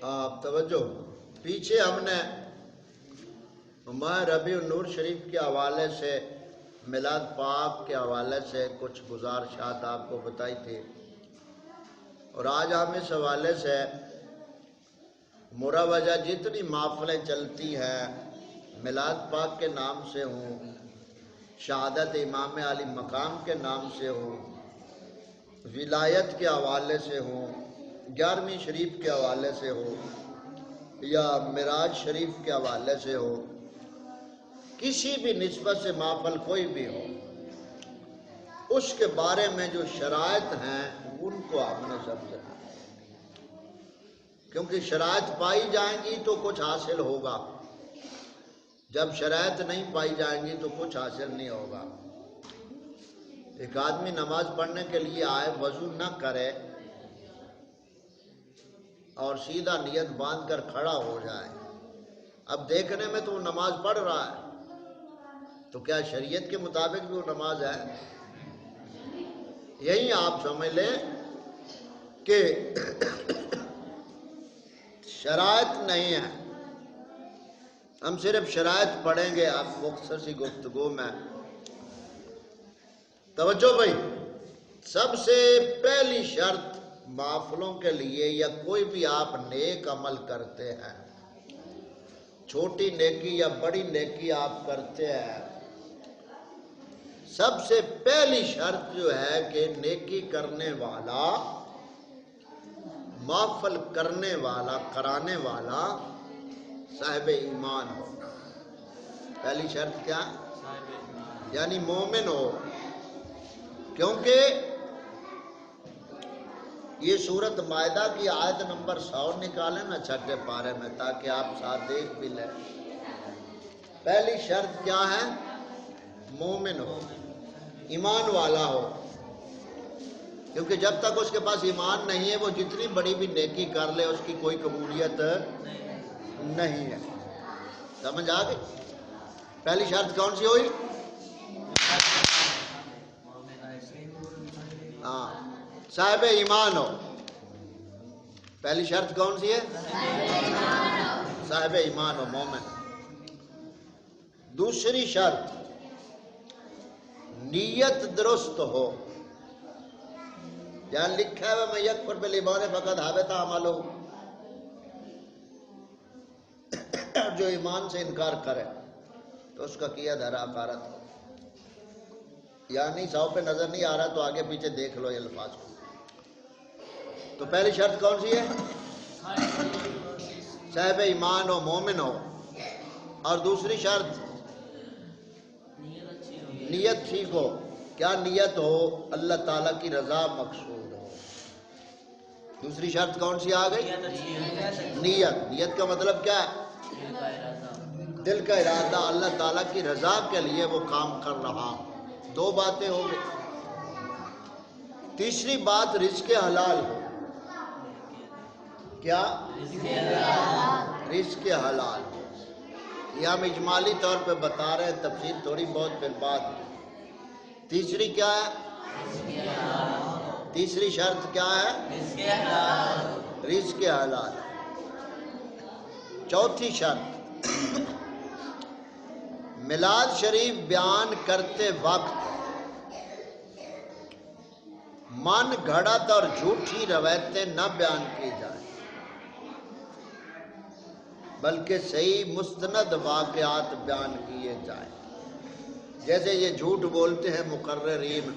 آپ توجہ، پیچھے ہم نے ماہ ربیع النور شریف کے حوالے سے، میلاد پاک کے حوالے سے کچھ گزارشات آپ کو بتائی تھی، اور آج ہم اس حوالے سے مروجہ جتنی محفلیں چلتی ہیں میلاد پاک کے نام سے ہوں، شہادت امام علی مقام کے نام سے ہوں، ولایت کے حوالے سے ہوں، 11ویں شریف کے حوالے سے ہو یا معراج شریف کے حوالے سے ہو، کسی بھی نسبت سے محفل کوئی بھی ہو، اس کے بارے میں جو شرائط ہیں ان کو آپ نے سمجھنا، کیونکہ شرائط پائی جائیں گی تو کچھ حاصل ہوگا، جب شرائط نہیں پائی جائیں گی تو کچھ حاصل نہیں ہوگا۔ ایک آدمی نماز پڑھنے کے لیے آئے، وضو نہ کرے اور سیدھا نیت باندھ کر کھڑا ہو جائے، اب دیکھنے میں تو وہ نماز پڑھ رہا ہے، تو کیا شریعت کے مطابق بھی وہ نماز ہے؟ یہی آپ سمجھ لیں کہ شرائط نہیں ہے، ہم صرف شرائط پڑھیں گے آپ مختصر سی گفتگو میں۔ توجہ بھائی، سب سے پہلی شرط محفلوں کے لیے یا کوئی بھی آپ نیک عمل کرتے ہیں، چھوٹی نیکی یا بڑی نیکی آپ کرتے ہیں، سب سے پہلی شرط جو ہے کہ نیکی کرنے والا، محفل کرنے والا، کرانے والا صاحب ایمان ہو۔ پہلی شرط کیا؟ یعنی مومن ہو، کیونکہ یہ سورۃ مائدہ کی آیت نمبر 100 نکالیں نا چھٹے پارے میں، تاکہ آپ ساتھ دیکھ بھی لیں۔ پہلی شرط کیا ہے؟ مومن ہو، ایمان والا ہو، کیونکہ جب تک اس کے پاس ایمان نہیں ہے وہ جتنی بڑی بھی نیکی کر لے اس کی کوئی قبولیت نہیں ہے۔ سمجھ آ گئی؟ پہلی شرط کون سی ہوئی؟ ہاں، صاحب ایمان ہو۔ پہلی شرط کون سی ہے؟ صاحب ایمان ہو، مومن۔ دوسری شرط نیت درست ہو، یہاں لکھا ہے میں یکفر بالایمان فقد حبط عملہ، جو ایمان سے انکار کرے تو اس کا کیا دھرا غارت ہو۔ یعنی 100 پہ نظر نہیں آ رہا تو آگے پیچھے دیکھ لو یہ الفاظ کو۔ تو پہلی شرط کون سی ہے؟ صاحب ایمان ہو، مومن ہو، اور دوسری شرط نیت ٹھیک ہو۔ کیا نیت ہو؟ اللہ تعالیٰ کی رضا مقصود ہو۔ دوسری شرط کون سی آ گئی؟ نیت۔ نیت کا مطلب کیا ہے؟ دل کا ارادہ، اللہ تعالیٰ کی رضا کے لیے وہ کام کر رہا۔ دو باتیں ہو گئی۔ تیسری بات رزق حلال ہو۔ کیا؟ رزق حلال ہو۔ یہ ہم اجمالی طور پہ بتا رہے ہیں، تفصیل تھوڑی بہت پھر بعد میں۔ تیسری کیا ہے؟ تیسری شرط کیا ہے؟ رزق حلال۔ چوتھی شرط میلاد شریف بیان کرتے وقت من گھڑت اور جھوٹی روایتیں نہ بیان کی جائیں، بلکہ صحیح مستند واقعات بیان کیے جائیں۔ جیسے یہ جھوٹ بولتے ہیں مقررین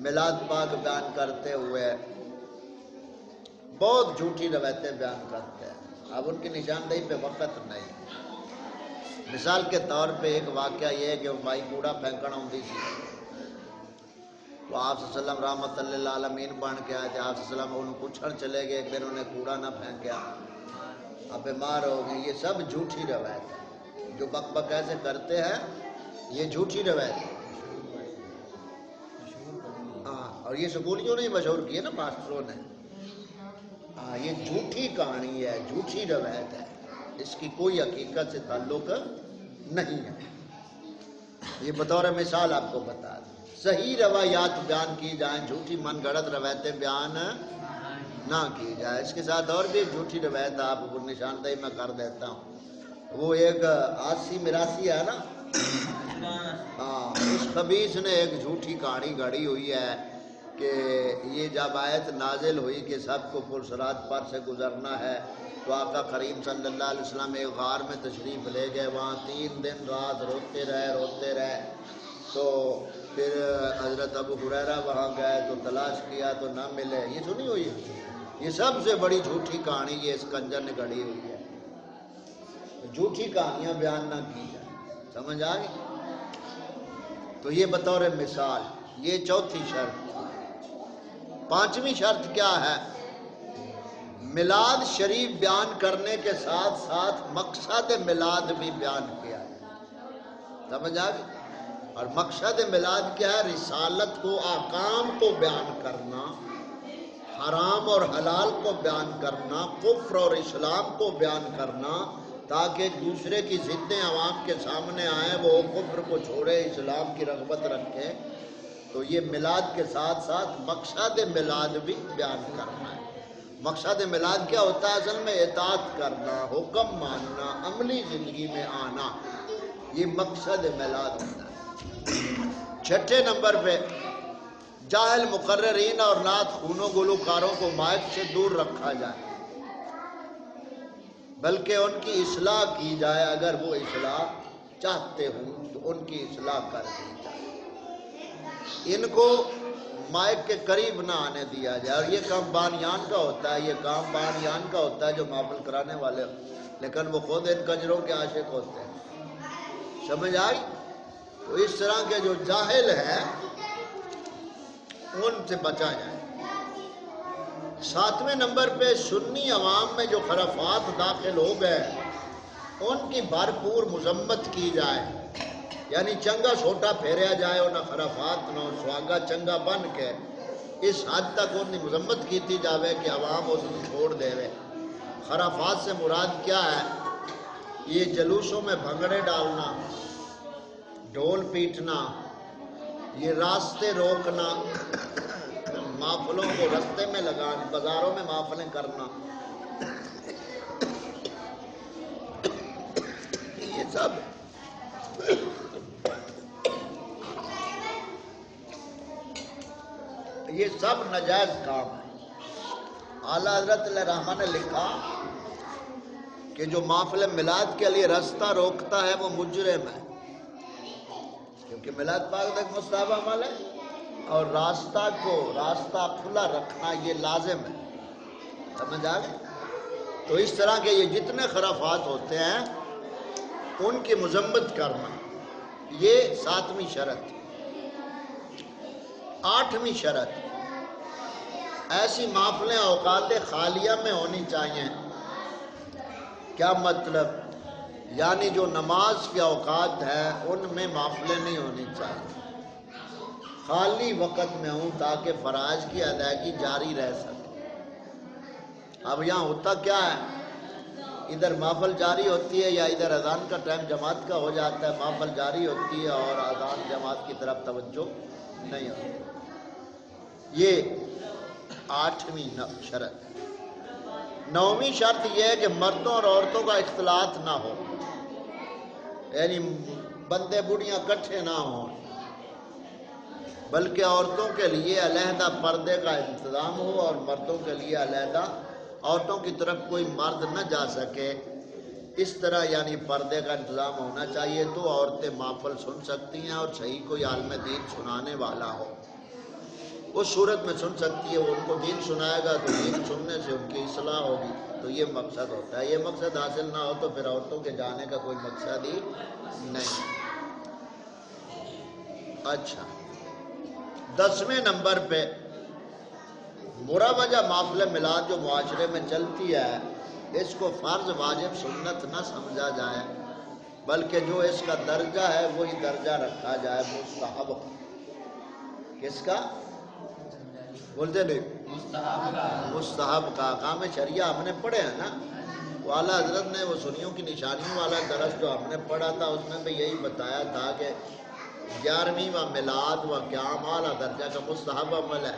میلاد پاک بیان کرتے ہوئے، بہت جھوٹی روایتیں بیان کرتے ہیں، اب ان کی نشاندہی پہ وقت نہیں۔ مثال کے طور پہ ایک واقعہ یہ ہے کہ وہ بھائی کوڑا پھینکنا ہوتی سی، تو آپ صلی اللہ علیہ وسلم رحمت اللہ عالمین بن کے آئے تھے، آپ صلی اللہ علیہ وسلم انہوں پوچھر چلے گئے، ایک دن انہیں کوڑا نہ پھینکیا، آپ بیمار ہو گئے۔ یہ سب جھوٹی روایت ہے، جو بک بک ایسے کرتے ہیں یہ جھوٹی روایت ہے۔ ہاں، اور یہ سکولیوں نے مشہور کیے نا، ماسٹروں نے۔ ہاں، یہ جھوٹی کہانی ہے، جھوٹی روایت ہے، اس کی کوئی حقیقت سے تعلق نہیں ہے۔ یہ بطور مثال آپ کو بتا دیں، صحیح روایات بیان کی جائیں، جھوٹی من گھڑت روایتیں بیان نہ کی جائے۔ اس کے ساتھ اور بھی ایک جھوٹی روایت آپ کو نشاندہی میں کر دیتا ہوں۔ وہ ایک آسی مراسی ہے نا، ہاں، اس خبیث نے ایک جھوٹی کہانی گڑھی ہوئی ہے کہ یہ جب آیت نازل ہوئی کہ سب کو پرصراط پر سے گزرنا ہے تو آقا کریم صلی اللہ علیہ وسلم ایک غار میں تشریف لے گئے، وہاں 3 دن رات روتے رہے۔ تو پھر حضرت ابو ہریرہ وہاں گئے تو تلاش کیا تو نہ ملے۔ یہ سنی ہوئی ہے، یہ سب سے بڑی جھوٹی کہانی یہ اس کنجر نے گڑھی ہوئی ہے۔ جھوٹی کہانیاں بیان نہ کی جائے، سمجھ آ گئی؟ تو یہ بطور مثال، یہ چوتھی شرط۔ پانچویں شرط کیا ہے؟ میلاد شریف بیان کرنے کے ساتھ ساتھ مقصد میلاد بھی بیان کیا ہے، سمجھ آ گئی؟ اور مقصد میلاد کیا ہے؟ رسالت کو، احکام کو بیان کرنا، حرام اور حلال کو بیان کرنا، کفر اور اسلام کو بیان کرنا، تاکہ ایک دوسرے کی ضدیں عوام کے سامنے آئیں، وہ کفر کو چھوڑے، اسلام کی رغبت رکھیں۔ تو یہ میلاد کے ساتھ ساتھ مقصد میلاد بھی بیان کرنا ہے۔ مقصد میلاد کیا ہوتا ہے؟ اصل میں اطاعت کرنا، حکم ماننا، عملی زندگی میں آنا، یہ مقصد میلاد ہوتا ہے۔ چھٹے نمبر پہ جاہل مقررین اور نعت خونوں گلوکاروں کو مائک سے دور رکھا جائے، بلکہ ان کی اصلاح کی جائے۔ اگر وہ اصلاح چاہتے ہوں تو ان کی اصلاح کر دی جائے، ان کو مائک کے قریب نہ آنے دیا جائے۔ اور یہ کام بانیان کا ہوتا ہے، یہ کام بانیان کا ہوتا ہے جو محفل کرانے والے ہوتے ہیں، لیکن وہ خود ان کنجروں کے عاشق ہوتے ہیں، سمجھ آئی؟ تو اس طرح کے جو جاہل ہیں ان سے بچا جائے۔ ساتویں نمبر پہ سنی عوام میں جو خرافات داخل ہو گئے ان کی بھرپور مذمت کی جائے، یعنی چنگا چھوٹا پھیریا جائے، انہیں خرافات نہ سواگا چنگا بن کے اس حد تک ان کی مذمت کیتی جاوے کہ عوام اس کو چھوڑ دے وے۔ خرافات سے مراد کیا ہے؟ یہ جلوسوں میں بھنگڑے ڈالنا، ڈھول پیٹنا، یہ راستے روکنا، محفلوں کو رستے میں لگانا، بازاروں میں محفلیں کرنا، یہ سب ناجائز کام ہے۔ اعلیٰ حضرت علیہ رحمہ نے لکھا کہ جو محفل میلاد کے لیے راستہ روکتا ہے وہ مجرم ہے، کیونکہ میلاد پاک تک مستحب عمل ہے، اور راستہ کھلا رکھنا یہ لازم ہے، سمجھ آ گئی؟ تو اس طرح کے یہ جتنے خرافات ہوتے ہیں ان کی مذمت کرنا، یہ ساتویں شرط۔ آٹھویں شرط، ایسی محفلیں اوقات خالیہ میں ہونی چاہیے۔ کیا مطلب؟ یعنی جو نماز کے اوقات ہیں ان میں محفلیں نہیں ہونی چاہیے، خالی وقت میں ہوں تاکہ فرائض کی ادائیگی جاری رہ سکے۔ اب یہاں ہوتا کیا ہے؟ ادھر محفل جاری ہوتی ہے یا ادھر اذان کا ٹائم جماعت کا ہو جاتا ہے، محفل جاری ہوتی ہے اور اذان جماعت کی طرف توجہ نہیں ہوتی۔ یہ آٹھویں شرط ہے۔ نویں شرط یہ ہے کہ مردوں اور عورتوں کا اختلاط نہ ہو، یعنی بندے بوڑھیاں کٹھے نہ ہوں، بلکہ عورتوں کے لیے علیحدہ پردے کا انتظام ہو اور مردوں کے لیے علیحدہ، عورتوں کی طرف کوئی مرد نہ جا سکے، اس طرح یعنی پردے کا انتظام ہونا چاہیے تو عورتیں محفل سن سکتی ہیں، اور صحیح کوئی عالم دین سنانے والا ہو اس صورت میں سن سکتی ہے۔ وہ ان کو دین سنائے گا تو دین سننے سے ان کی اصلاح ہوگی، تو یہ مقصد ہوتا ہے۔ یہ مقصد حاصل نہ ہو تو پھر عورتوں کے جانے کا کوئی مقصد ہی نہیں۔ اچھا، 10ویں نمبر پہ مروجہ محفل میلاد جو معاشرے میں چلتی ہے اس کو فرض واجب سنت نہ سمجھا جائے، بلکہ جو اس کا درجہ ہے وہی درجہ رکھا جائے مستحب۔ کس کا؟ بولتے نہیں؟ مستحب کا۔ احکام شریعہ ہم نے پڑھے ہیں نا، وہ اعلیٰ حضرت نے وہ سنیوں کی نشانیوں والا درس جو ہم نے پڑھا تھا اس میں بھی یہی بتایا تھا کہ 11ویں و میلاد و قیام اعلیٰ درجہ کا مستحب عمل ہے،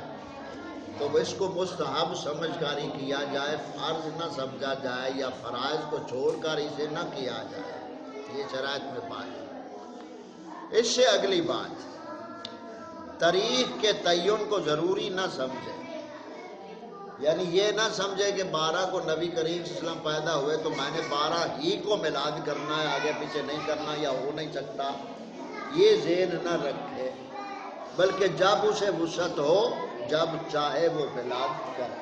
تو اس کو مستحب سمجھ کر ہی کیا جائے، فرض نہ سمجھا جائے یا فرائض کو چھوڑ کر اسے نہ کیا جائے، یہ شرائط میں بات ہے۔ اس سے اگلی بات، تاریخ کے تعین کو ضروری نہ سمجھے، یعنی یہ نہ سمجھے کہ 12 کو نبی کریم صلی اللہ علیہ وسلم پیدا ہوئے تو میں نے 12 ہی کو میلاد کرنا ہے، آگے پیچھے نہیں کرنا یا ہو نہیں سکتا، یہ ذہن نہ رکھے، بلکہ جب اسے وسعت ہو، جب چاہے وہ میلاد کرے۔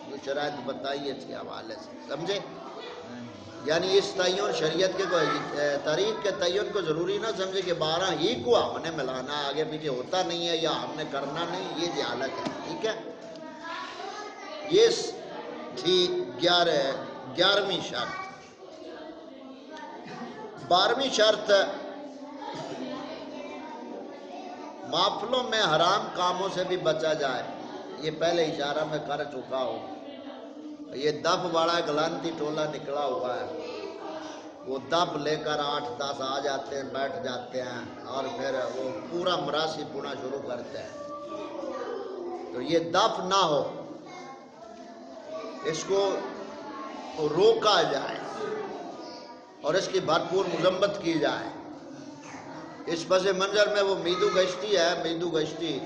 جو شرائط بتائی اس کے حوالے سے سمجھے، یعنی اس تعین شریعت کے تاریخ کے تعین کو ضروری نہ سمجھے کہ 12 ہی کو ہم نے ملانا ہے، آگے پیچھے ہوتا نہیں ہے یا ہم نے کرنا نہیں، یہ جہالت ہے، ٹھیک ہے۔ یہ تھی 11ویں شرط۔ 12ویں شرط، محفلوں میں حرام کاموں سے بھی بچا جائے، یہ پہلے اشارہ میں کر چکا ہوں۔ یہ دف والا ایک لانتی ٹولہ نکلا ہوا ہے، وہ دف لے کر 8-10 آ جاتے ہیں، بیٹھ جاتے ہیں اور پھر وہ پورا مراسی پونا شروع کرتے ہیں۔ تو یہ دف نہ ہو، اس کو روکا جائے اور اس کی بھرپور مذمت کی جائے۔ اس پس منظر میں وہ میدو گشتی ہے، میدو گشتی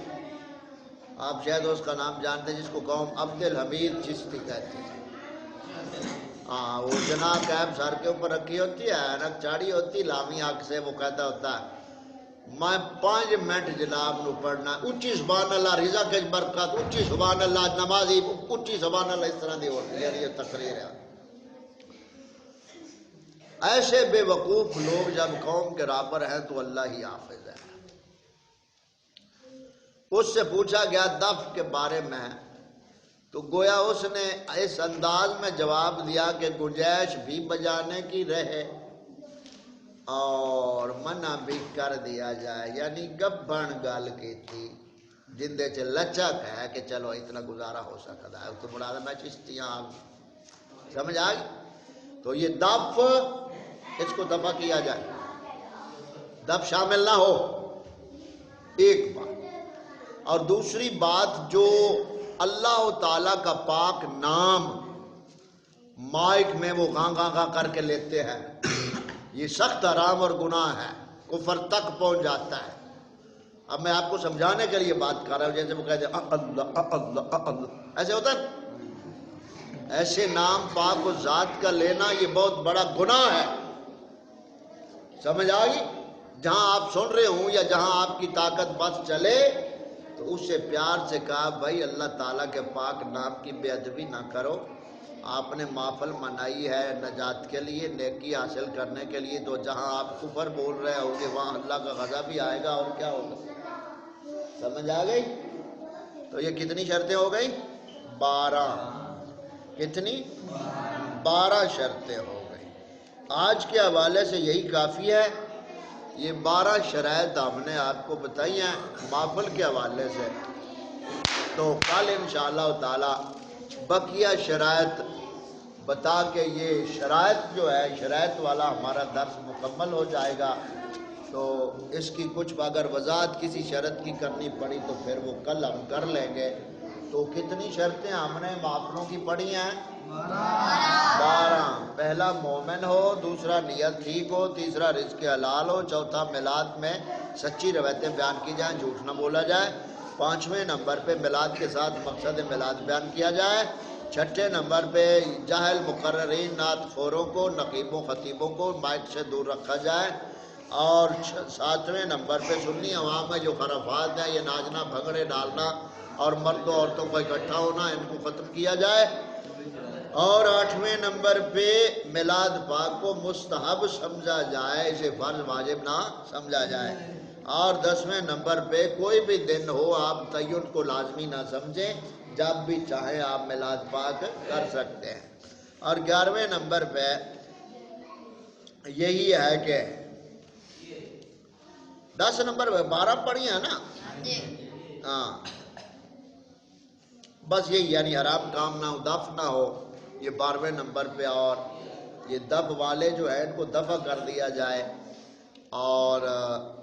آپ شاید اس کا نام جانتے ہیں، جس کو قوم عبدالحمید چشتی کہتی ہے۔ وہ جناح کیب سر کے اوپر رکھی ہوتی ہے، اینک چاڑی ہوتی، لامی آنکھ سے وہ کہتا ہوتا ہے میں 5 منٹ جناب نو پڑھنا، اچھی سبحان اللہ، رضا کے برکت، اچھی سبحان اللہ، نمازی اچھی سبحان اللہ، اس طرح دی ہوتی ہے، یہ تقریر ہے۔ ایسے بے وقوف لوگ جب قوم کے راہ پر ہیں تو اللہ ہی حافظ ہے۔ اس سے پوچھا گیا دف کے بارے میں تو گویا اس نے اس انداز میں جواب دیا کہ گنجائش بھی بجانے کی رہے اور منع بھی کر دیا جائے، یعنی گبھن گل کی تھی جندے چ لچک ہے کہ چلو اتنا گزارا ہو سکتا ہے، اس کو مراد میں چشتیاں سمجھ آ گئی۔ تو یہ دف، اس کو دفع کیا جائے، دف شامل نہ ہو، ایک بات۔ اور دوسری بات، جو اللہ تعالیٰ کا پاک نام مائک میں وہ گاں گاں گاں کر کے لیتے ہیں، یہ سخت حرام اور گناہ ہے، کفر تک پہنچ جاتا ہے۔ اب میں آپ کو سمجھانے کے لیے بات کر رہا ہوں، جیسے وہ کہتے ہیں اللہ اللہ اللہ، ایسے ہوتا ہے، ایسے نام پاک و ذات کا لینا یہ بہت بڑا گناہ ہے، سمجھ آئی؟ جہاں آپ سن رہے ہوں یا جہاں آپ کی طاقت بس چلے تو اس سے پیار سے کہا بھائی اللہ تعالیٰ کے پاک نام کی بے ادبی نہ کرو، آپ نے محفل منائی ہے نجات کے لیے، نیکی حاصل کرنے کے لیے، تو جہاں آپ کفر بول رہے ہوں گے وہاں اللہ کا غضب بھی آئے گا، اور کیا ہوگا، سمجھ آ گئی؟ تو یہ کتنی شرطیں ہو گئی؟ 12۔ کتنی؟ 12 شرطیں ہو گئی۔ آج کے حوالے سے یہی کافی ہے، یہ 12 شرائط ہم نے آپ کو بتائی ہیں محفل کے حوالے سے۔ تو کل انشاءاللہ تعالی بقیہ شرائط بتا کے یہ شرائط جو ہے، شرائط والا ہمارا درس مکمل ہو جائے گا۔ تو اس کی کچھ اگر وضاحت کسی شرط کی کرنی پڑی تو پھر وہ کل ہم کر لیں گے۔ تو کتنی شرطیں ہم نے محفلوں کی پڑھی ہیں؟ 12۔ پہلا مومن ہو، دوسرا نیت ٹھیک ہو، تیسرا رزق حلال ہو، چوتھا میلاد میں سچی روایتیں بیان کی جائیں، جھوٹ نہ بولا جائے، 5ویں نمبر پہ میلاد کے ساتھ مقصد میلاد بیان کیا جائے، 6 نمبر پہ جاہل مقررین نعت خوروں کو، نقیبوں خطیبوں کو مائک سے دور رکھا جائے، اور 7ویں نمبر پہ سنی عوام میں جو خرافات ہیں، یہ ناچنا، بھنگڑے ڈالنا اور مرد و عورتوں کو اکٹھا ہونا، ان کو ختم کیا جائے، اور 8ویں نمبر پہ میلاد پاک کو مستحب سمجھا جائے، اسے فرض واجب نہ سمجھا جائے، اور 10ویں نمبر پہ کوئی بھی دن ہو آپ تعین کو لازمی نہ سمجھیں، جب بھی چاہیں آپ میلاد پاک کر سکتے ہیں، اور 11ویں نمبر پہ یہی ہے کہ 10 نمبر پہ 12 پڑھی ہیں نا، ہاں بس یہی، یعنی حرام کام نہ ہو، دف نہ ہو، یہ 12ویں نمبر پہ، اور یہ دف والے جو ہے ان کو دفع کر دیا جائے، اور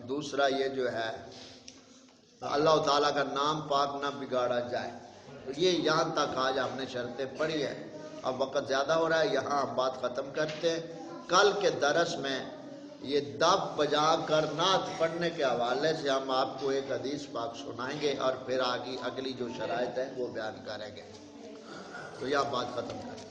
دوسرا یہ جو ہے اللہ تعالیٰ کا نام پاک نہ بگاڑا جائے۔ تو یہ یہاں تک آج ہم نے شرطیں پڑھی ہے. اب وقت زیادہ ہو رہا ہے، یہاں ہم بات ختم کرتے ہیں. کل کے درس میں یہ دب بجا کر نعت پڑھنے کے حوالے سے ہم آپ کو ایک حدیث پاک سنائیں گے اور پھر آگے اگلی جو شرائط ہیں وہ بیان کریں گے. تو یہ بات ختم کریں.